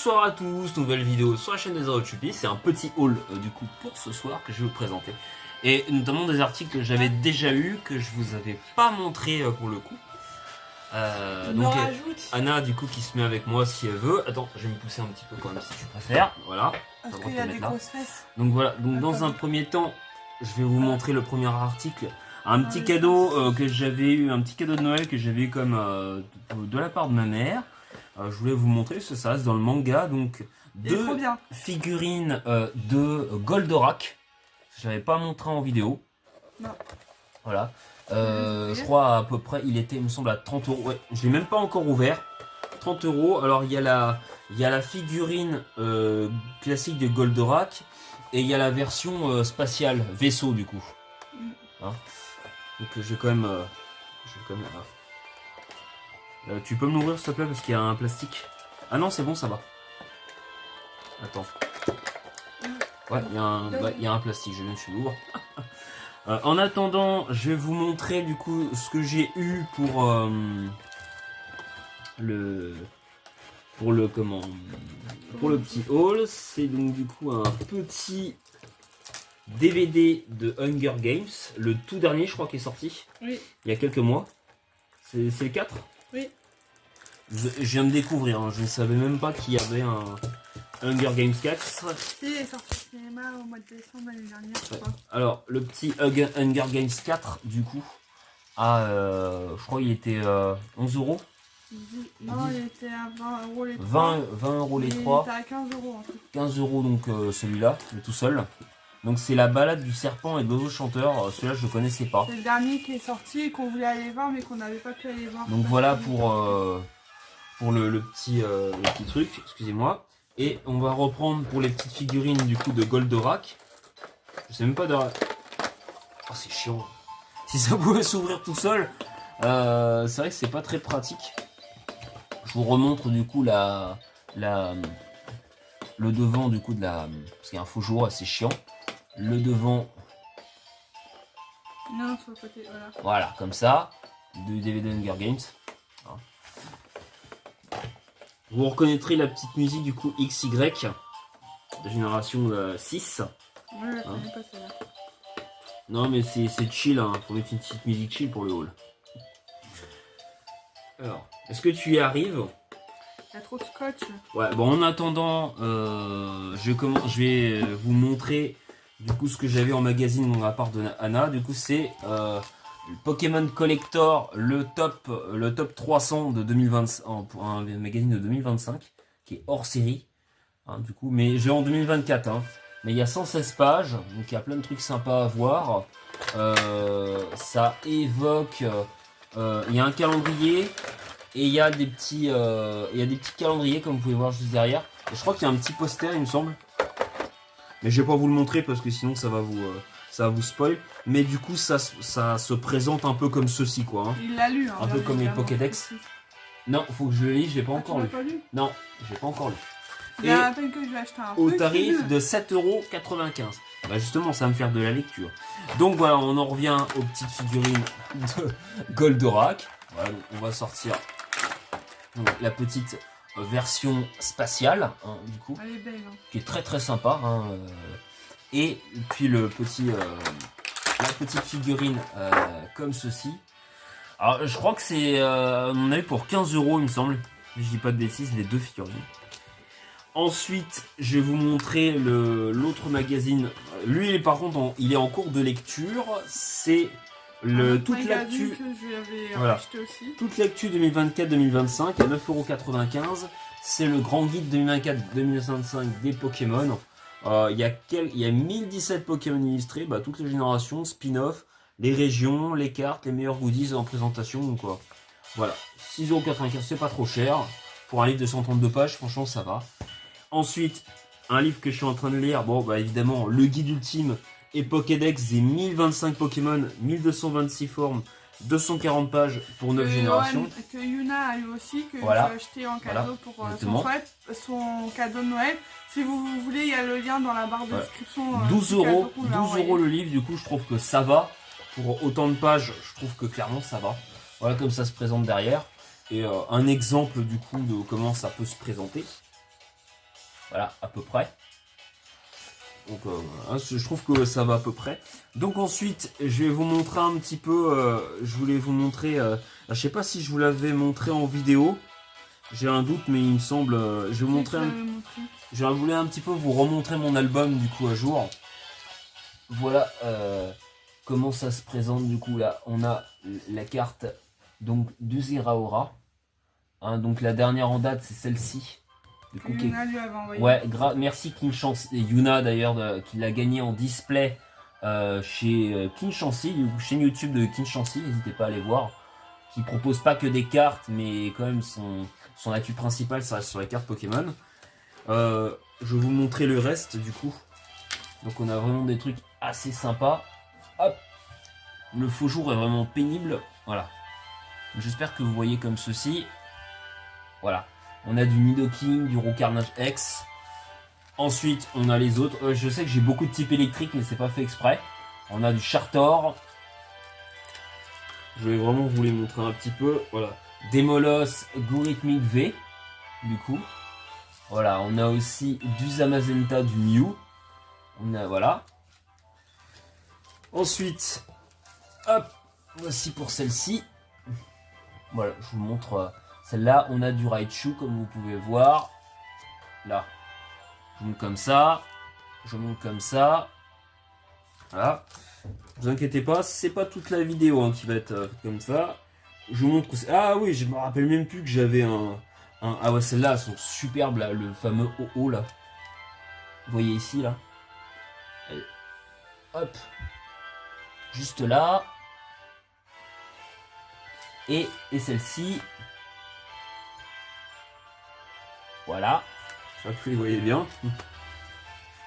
Bonsoir à tous, nouvelle vidéo sur la chaîne des Chupis. C'est un petit haul du coup pour ce soir que je vais vous présenter. Et notamment des articles que j'avais déjà eu, que je vous avais pas montré pour le coup. Donc Anna du coup qui se met avec moi si elle veut. Attends, je vais me pousser un petit peu quand même si tu préfères. Voilà. Parce qu'il y a des grosses fesses. Donc voilà, donc dans un premier temps, je vais vous montrer le premier article. Un petit cadeau que j'avais eu, un petit cadeau de Noël que j'avais eu comme de la part de ma mère. Je voulais vous montrer, c'est ça, c'est dans le manga, donc deux figurines de Goldorak. Je n'avais pas montré en vidéo. Non. Voilà. Je crois à peu près, il était, il me semble, à 30 euros. Ouais, je l'ai même pas encore ouvert. 30 euros. Alors il y a la figurine classique de Goldorak et il y a la version spatiale, vaisseau du coup. Hein, donc je vais quand même. Tu peux me l'ouvrir s'il te plaît parce qu'il y a un plastique. Ah non c'est bon ça va. Attends. Ouais il y a un plastique, je viens de l'ouvrir. En attendant je vais vous montrer du coup ce que j'ai eu pour le petit haul. C'est donc du coup un petit DVD de Hunger Games, le tout dernier je crois qui est sorti. Oui. Il y a quelques mois. C'est le 4 ? Oui. Je viens de découvrir, hein. Je ne savais même pas qu'il y avait un Hunger Games 4. Si, il est sorti au cinéma au mois de décembre l'année dernière, je crois. Alors, le petit Hunger Games 4, du coup, je crois qu'il était 11 euros. Non, il était à 20 euros les 3. 20 euros les 3. Il était à 15 euros en fait. 15 euros donc celui-là, le tout seul. Donc c'est la balade du serpent et de l'oiseau chanteur. Celui-là je ne connaissais pas. C'est le dernier qui est sorti et qu'on voulait aller voir mais qu'on n'avait pas pu aller voir. Donc voilà pour le petit truc, excusez-moi. Et on va reprendre pour les petites figurines du coup de Goldorak. Je sais même pas de... Oh c'est chiant. Si ça pouvait s'ouvrir tout seul, c'est vrai que c'est pas très pratique. Je vous remontre du coup le devant du coup de la... Parce qu'il y a un faux jour assez chiant. Le devant. Non, sur le côté, voilà. Voilà, comme ça. Du DVD Hunger Games. Voilà. Vous reconnaîtrez la petite musique du coup XY. De génération 6. Ouais, je connais pas celle-là. Non mais c'est chill, hein. Faut mettre une petite musique chill pour le haul. Alors, est-ce que tu y arrives? Il y a trop de scotch. Ouais, bon en attendant, je vais vous montrer du coup ce que j'avais en magazine de la part de Anna. Du coup c'est le Pokémon Collector, le top 300 de 2025, pour un magazine de 2025 qui est hors série. Hein, du coup, mais j'ai en 2024. Hein, mais il y a 116 pages, donc il y a plein de trucs sympas à voir. Ça évoque, il y a un calendrier. Et il y a des petits calendriers comme vous pouvez voir juste derrière. Et je crois qu'il y a un petit poster il me semble. Mais je vais pas vous le montrer parce que sinon ça va vous spoil. Mais du coup ça se présente un peu comme ceci quoi. Hein. Il l'a lu. Hein, un peu comme les Pokédex. Non, faut que je le lise, je l'ai pas encore lu. Pas lu. Non, j'ai pas encore lu. Il y a à peine que je vais acheter un au tarif de 7,95 €. Bah justement ça va me faire de la lecture. Donc voilà, on en revient aux petites figurines de Goldorak. Voilà, donc on va sortir donc, la petite version spatiale, hein, du coup, elle est belle, hein. Qui est très très sympa, hein, et puis la petite figurine comme ceci. Alors je crois que c'est on a eu pour 15 € il me semble, si je dis pas de bêtises, les deux figurines. Ensuite je vais vous montrer l'autre magazine. Lui par contre il est en cours de lecture. C'est toute l'actu, voilà, toute l'actu 2024-2025 à 9,95 €. C'est le grand guide 2024-2025 des Pokémon. Il y a 1017 Pokémon illustrés, bah, toutes les générations, spin-off, les régions, les cartes, les meilleurs goodies en présentation. Donc, voilà, 6,95 €, c'est pas trop cher. Pour un livre de 132 pages, franchement ça va. Ensuite, un livre que je suis en train de lire, bon bah évidemment, le guide ultime et Pokédex des 1025 Pokémon, 1226 formes, 240 pages pour 9 générations. Que Yuna a eu aussi, que voilà. j'ai acheté en cadeau pour son cadeau de Noël. Si vous voulez, il y a le lien dans la barre de description. 12 € le livre, du coup je trouve que ça va. Pour autant de pages, je trouve que clairement ça va. Voilà comme ça se présente derrière. Et un exemple du coup de comment ça peut se présenter. Voilà, à peu près. Donc je trouve que ça va à peu près. Donc ensuite, je vais vous montrer un petit peu, je voulais vous montrer, je sais pas si je vous l'avais montré en vidéo. J'ai un doute, mais il me semble, je vais vous montrer je voulais un petit peu vous remontrer mon album du coup à jour. Voilà comment ça se présente du coup là. On a la carte donc du Zeraora. Hein, donc la dernière en date c'est celle-ci. Yuna lui avait envoyé. Ouais, merci Kinchancy et Yuna d'ailleurs qui l'a gagné en display chez Kinchancy, chaîne YouTube de Kinchancy, n'hésitez pas à aller voir. Qui propose pas que des cartes, mais quand même son atout principal ça reste sur les cartes Pokémon. Je vais vous montrer le reste du coup. Donc on a vraiment des trucs assez sympas. Hop, le faux jour est vraiment pénible. Voilà. J'espère que vous voyez comme ceci. Voilà. On a du Nidoking, du Roucarnage X. Ensuite, on a les autres. Je sais que j'ai beaucoup de types électriques, mais c'est pas fait exprès. On a du Chartor. Je vais vraiment vous les montrer un petit peu. Voilà. Démolos, Gorithmic V. Du coup. Voilà. On a aussi du Zamazenta, du Mew. On a, voilà. Ensuite, hop. Voici pour celle-ci. Voilà, je vous montre. Celle-là, on a du Raichu, comme vous pouvez voir. Là. Je monte comme ça. Je monte comme ça. Voilà. Ne vous inquiétez pas, c'est pas toute la vidéo hein, qui va être comme ça. Je vous montre. Ah oui, je me rappelle même plus que j'avais un. Ah ouais, celles-là, elles sont superbes, là, le fameux OO, là. Vous voyez ici, là. Allez. Hop. Juste là. Et celle-ci. Voilà. J'espère que vous les voyez bien.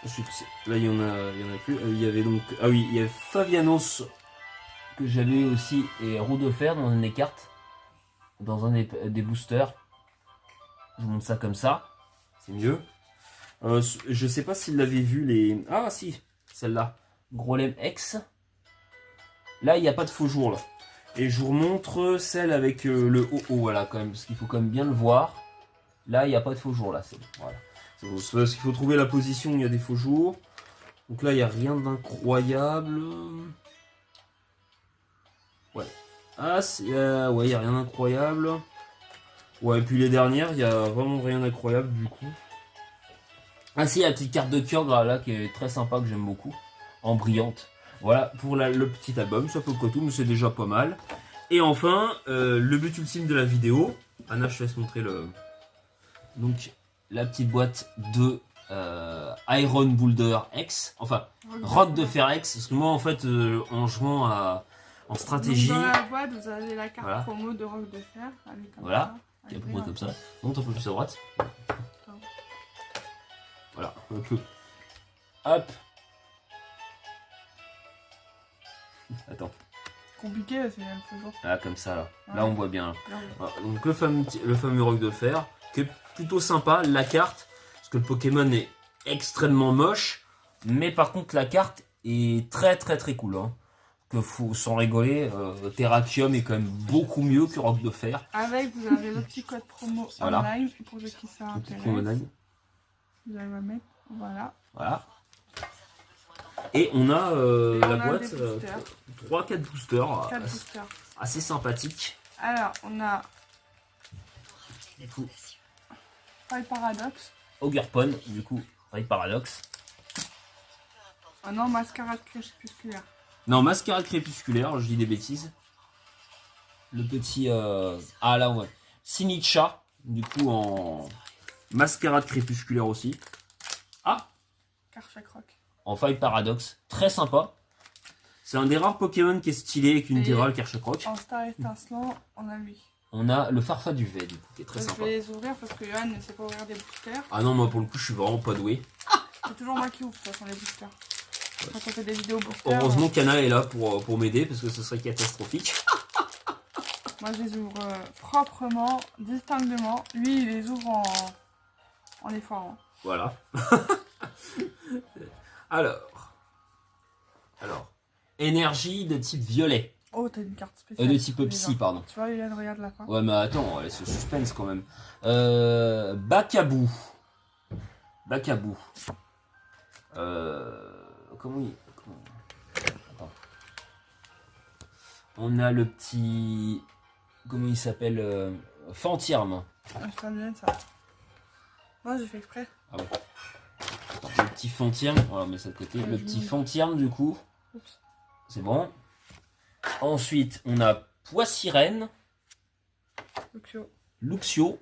Ensuite, là, il y en a plus. Il y avait donc. Ah oui, il y avait Favianos que j'avais aussi et Roue de Fer dans une des cartes. Dans un des boosters. Je vous montre ça comme ça. C'est mieux. Je sais pas s'il l'avait vu les. Ah si, celle-là. Grolem X. Là, il n'y a pas de faux jour là. Et je vous remontre celle avec le OO, voilà, quand même, parce qu'il faut quand même bien le voir. Là, il n'y a pas de faux jour là. Voilà. C'est parce qu'il faut trouver la position où il y a des faux jours. Donc là, il n'y a rien d'incroyable. Ouais. Ah, ouais, il n'y a rien d'incroyable. Ouais, et puis les dernières, il n'y a vraiment rien d'incroyable du coup. Ah si, la petite carte de cœur là qui est très sympa, que j'aime beaucoup. En brillante. Voilà pour le petit album, ça fait pas tout, mais c'est déjà pas mal. Et enfin, le but ultime de la vidéo. Anna, je te laisse montrer le... Donc, la petite boîte de Iron Boulder X. Enfin, Roc de Fer X. Parce que moi, en fait, en jouant en stratégie... Donc, dans la boîte, vous avez la carte voilà. Promo de Roc de Fer. Voilà, qui est comme ça. Monte un peu plus à droite. Voilà, un peu. Hop. Attends. Compliqué, c'est toujours. Ah, comme ça, là. Ouais. Là, on voit bien. Voilà. Donc, le fameux Roc de Fer, qui est plutôt sympa. La carte, parce que le Pokémon est extrêmement moche. Mais par contre, la carte est très, très, très cool. Hein. Que faut s'en rigoler. Terrakium est quand même beaucoup mieux que Roc de Fer. Avec, vous avez le petit code promo voilà. Online. Pour ceux qui ça intéresse. Vous allez le mettre. Voilà. Voilà. Et on a la boîte 3-4 boosters, assez sympathiques. Alors on a Faille Paradoxe, Ogerpon, du coup Faille Paradoxe. Ah non, Mascarade Crépusculaire. Non, Mascarade Crépusculaire, je dis des bêtises. Le petit ah là ouais, Sinitcha, du coup en Mascarade Crépusculaire aussi. Ah, Karchakroc. En Faille Paradoxe, très sympa. C'est un des rares Pokémon qui est stylé avec une Tyrell Karchakroc. En Star Étincelant, on a lui. On a le Farfaduvet, du coup, qui est très sympa. Je vais les ouvrir parce que Johan ne sait pas ouvrir des boosters. Ah non, moi pour le coup, je suis vraiment pas doué. C'est toujours moi qui ouvre, de toute façon, les boosters. Quand on fait des vidéos boosters. Heureusement qu'Anna est là pour m'aider parce que ce serait catastrophique. Moi, je les ouvre proprement, distinctement. Lui, il les ouvre en efforant. Voilà. Alors, énergie de type violet. Oh, t'as une carte spéciale. De type psy, pardon. Tu vois, Hélène, regarde la fin. Ouais, mais attends, elle est suspense quand même. Bakabou. Dakabou. Attends. On a le petit... Comment il s'appelle Fantirme. Ah, je t'en ça. Moi, j'ai fait exprès. Ah ouais. Le petit Fantirme. Voilà, on met ça de côté. Le petit Fantirme, du coup. C'est bon. Ensuite, on a Poissirène. Luxio.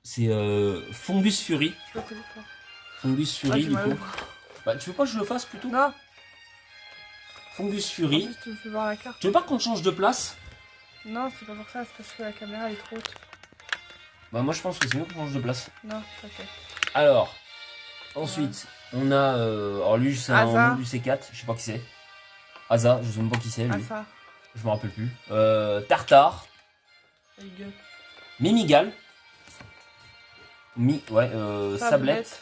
C'est Fungus Fury. Fungus Fury, du coup. Bah, tu veux pas que je le fasse plutôt? Non. Fungus Fury. Tu me fais voir la carte. Tu veux pas qu'on change de place? Non, c'est pas pour ça, c'est parce que la caméra est trop haute. Bah, moi je pense que c'est mieux qu'on change de place. Non, t'inquiète. Alors, ensuite, on a. Alors, lui, c'est un nom du C4, je sais pas qui c'est. Asa, je sais même pas qui c'est, lui. Asa. Je me rappelle plus. Tartare. Mimigal. Sablette.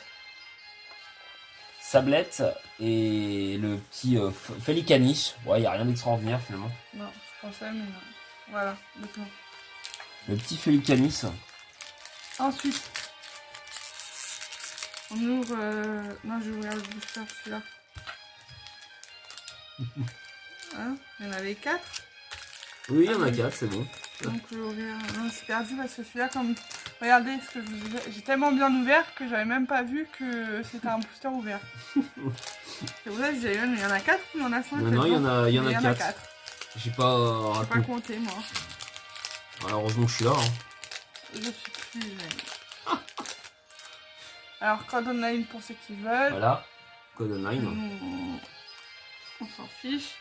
Sablette et le petit Félicanis. Ouais, il n'y a rien d'extraordinaire finalement. Non, je pensais, mais non. Voilà, maintenant. Le petit Félicanis. Ensuite, on ouvre. Non, je vais ouvrir le booster, celui-là. Hein, il y en avait 4. Oui, il y en a 4, c'est bon. Donc, je vais ouvrir. Non, je suis perdue parce que celui-là, comme. Regardez ce que je vous disais. J'ai tellement bien ouvert que j'avais même pas vu que c'était un booster ouvert. C'est pour ça que j'ai il y en a 4 ou il y en a 5? Non, il y en a 4. J'ai pas compté, moi. Alors, heureusement que je suis là. Hein. Je suis plus jeune. Alors, code online pour ceux qui veulent. Voilà, code online. On s'en fiche.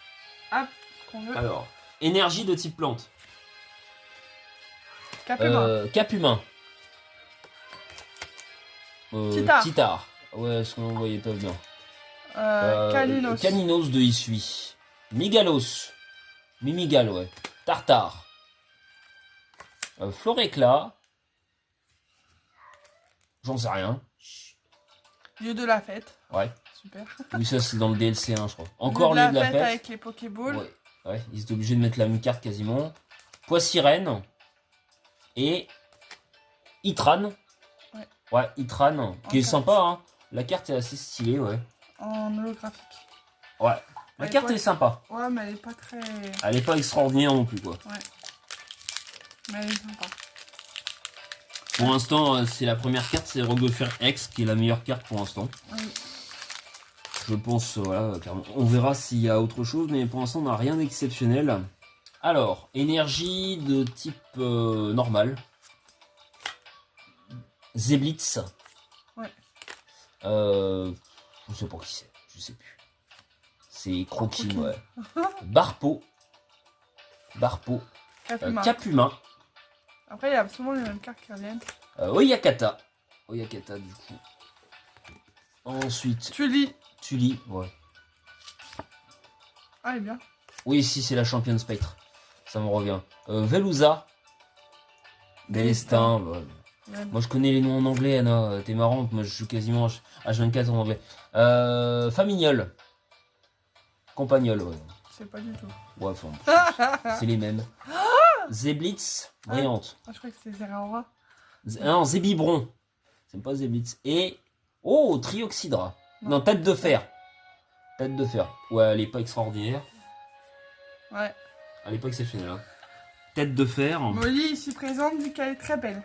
Hop, ce qu'on veut. Alors, énergie de type plante. Cap humain. Cap humain. Titar. Ouais, ce qu'on voyait pas bien. Caninos. Caninos de Issui. Migalos. Mimigal, ouais. Tartare. Floréclat. J'en sais rien. Lieu de la fête. Ouais. Super. Oui, ça c'est dans le DLC 1, je crois. Encore lieu de la fête. Avec les Pokéballs. Ouais. Ouais, ils étaient obligés de mettre la même carte quasiment. Poissirène. Et Itran. Ouais, Itran, qui est sympa, hein. La carte est assez stylée, ouais. En holographique. Ouais, la carte est sympa. Ouais, mais elle est pas très... Elle est pas extraordinaire non plus, quoi. Ouais. Mais elle est sympa. Pour l'instant, c'est la première carte, c'est Rogofer X, qui est la meilleure carte pour l'instant. Oui. Je pense, voilà, clairement. On verra s'il y a autre chose, mais pour l'instant, on n'a rien d'exceptionnel. Alors, énergie de type normal. Zeblitz. Ouais. Je sais pas qui c'est, je sais plus. C'est Croquis, ouais. Barpo. Cap-humain. Après, il y a souvent les mêmes cartes qui reviennent. Oyakata. Oyakata, du coup. Ensuite. Tully, ouais. Ah, elle est bien. Oui, si, c'est la championne Spectre. Ça me revient. Veluza. Délestin. Ouais. Moi je connais les noms en anglais, Anna, t'es marrante, moi je joue quasiment H24 en anglais. Famignol. Compagnol, ouais. C'est pas du tout. Ouais, enfin, c'est les mêmes. Zeblitz, brillante. Ah, je crois que c'est Zeraora. Non, Zébibron. C'est pas Zeblitz. Et. Oh, Trioxydra. Non, tête de fer. Tête de fer. Ouais, elle est pas extraordinaire. Ouais. Elle est pas exceptionnelle. Hein. Tête de fer. Molly ici présente dit qu'elle est très belle.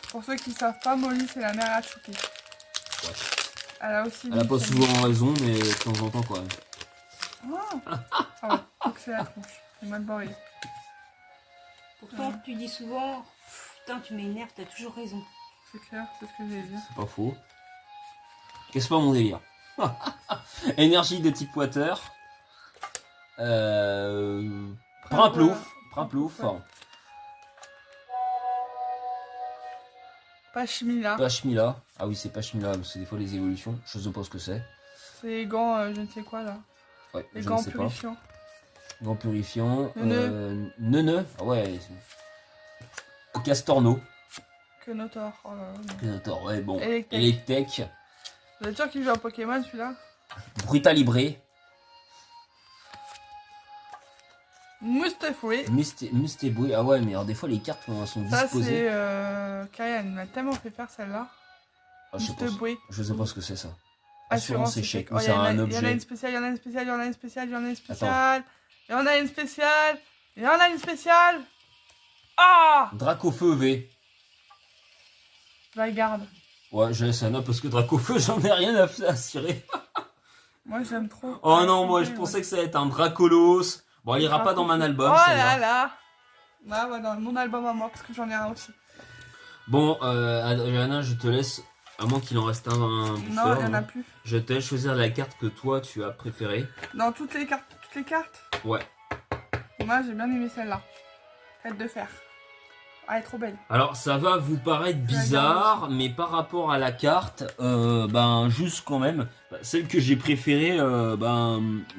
Pour ceux qui savent pas, Molly c'est la mère à Chucky. Ouais. Elle a aussi. Elle a pas souvent raison, mais de temps en temps quand même. Ah ouais, donc c'est la tronche. C'est mal barré. Pourtant, tu dis souvent, putain, tu m'énerves, t'as toujours raison. C'est clair, c'est ce que j'ai dit. C'est pas faux. Qu'est-ce pas mon délire. Énergie de type water. Primplouf. Ouais. Pachmila. Pachmila. Ah oui, c'est Pachmila, parce que des fois les évolutions, je sais pas ce que c'est. C'est les gants, je ne sais quoi là. Ouais, les je gants ne sais purifiants. Pas. Gants purifiants. Neuneu. Ah ouais. Castorno. Quenotor. Oh là là. Quenotor, ouais, bon. Electek. Electek. Vous êtes sûr qu'il joue à Pokémon celui-là? Brutalibré. Mustafoué. Mustéboué. Ah ouais, mais alors des fois les cartes sont Ça, disposées. c'est. Kaya, elle m'a tellement fait faire celle-là. Ah, je sais pas, Mustéboué. je sais pas ce que c'est ça. Assurance échec. échec. Ou Oh, c'est un Il y en a objet. une spéciale, il y en a une spéciale, il y en a une spéciale, il y en a une spéciale. Il y en a une spéciale. Il y en a une spéciale. Ah! Dracofeu V. Je la garde. Ouais, je laisse Anna parce que Dracofeu, j'en ai rien à cirer. Moi, j'aime trop. Oh non, moi je pensais que ça allait être un Dracolos. Bon, elle ira pas dans mon album. Oh celle-là. là là. Bah, ouais, dans mon album à moi, parce que j'en ai un aussi. Bon, Adriana, je te laisse. À moins qu'il en reste un booster. Non, il y en a plus. Je te laisse choisir la carte que toi tu as préférée. Dans toutes les cartes. Toutes les cartes. Ouais. Moi, j'ai bien aimé celle-là. Tête de fer. Ah, elle est trop belle. Alors ça va vous paraître bizarre, mais par rapport à la carte, ben juste quand même, celle que j'ai préférée,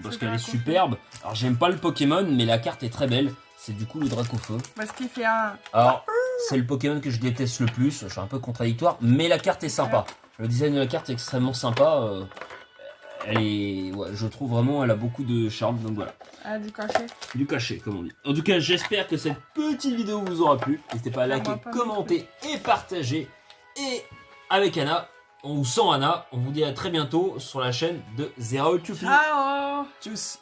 parce qu'elle est superbe. Alors j'aime pas le Pokémon, mais la carte est très belle. C'est du coup le Dracofeu. Parce qu'il fait un. Alors c'est le Pokémon que je déteste le plus. Je suis un peu contradictoire, mais la carte est sympa. Le design de la carte est extrêmement sympa. Elle est, ouais, je trouve vraiment, elle a beaucoup de charme. Donc voilà. Ah, du cachet. Du cachet, comme on dit. En tout cas, j'espère que cette petite vidéo vous aura plu. N'hésitez pas à liker, commenter et partager. Et avec Anna, ou sans Anna, on vous dit à très bientôt sur la chaîne de Zero Tufi. Ciao. Tchuss.